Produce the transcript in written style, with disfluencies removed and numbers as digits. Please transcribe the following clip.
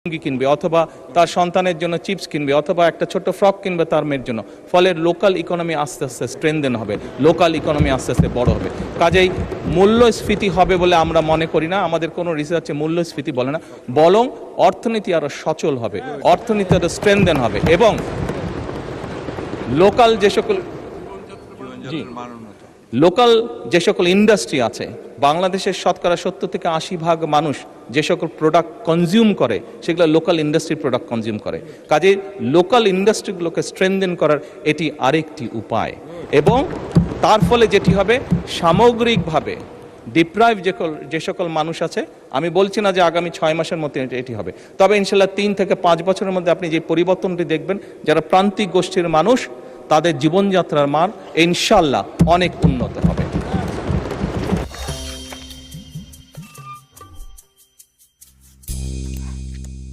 কিনবে, অথবা তার সন্তানের জন্য চিপস কিনবে, অথবা একটা ছোট্ট ফ্রক কিনবে তার মেয়ের জন্য। ফলে লোকাল ইকোনমি আস্তে আস্তে স্ট্রেনদেন হবে, লোকাল ইকোনমি আস্তে আস্তে বড় হবে। কাজেই মূল্যস্ফীতি হবে বলে আমরা মনে করি না, আমাদের কোনো রিসার্চে মূল্যস্ফীতি বলে না, বরং অর্থনীতি আরো সচল হবে, অর্থনীতি আরো স্ট্রেনদেন হবে, এবং লোকাল যে সকল যে সকল ইন্ডাস্ট্রি আছে, বাংলাদেশের শতকরা 70 থেকে 80% মানুষ যে সকল প্রোডাক্ট কনজিউম করে সেগুলো লোকাল ইন্ডাস্ট্রি প্রোডাক্ট কনজিউম করে। কাজে লোকাল ইন্ডাস্ট্রিগুলোকে স্ট্রেনদেন করার এটি আরেকটি উপায়, এবং তার ফলে যেটি হবে সামগ্রিকভাবে ডিপ্রাইভ যে সকল মানুষ আছে, আমি বলছি না যে আগামী 6 মাসের মধ্যে এটি হবে, তবে ইনশাল্লাহ 3 থেকে 5 বছরের মধ্যে আপনি যে পরিবর্তনটি দেখবেন, যারা প্রান্তিক গোষ্ঠীর মানুষ তাদের জীবনযাত্রার মান ইনশাল্লাহ অনেক উন্নত হবে।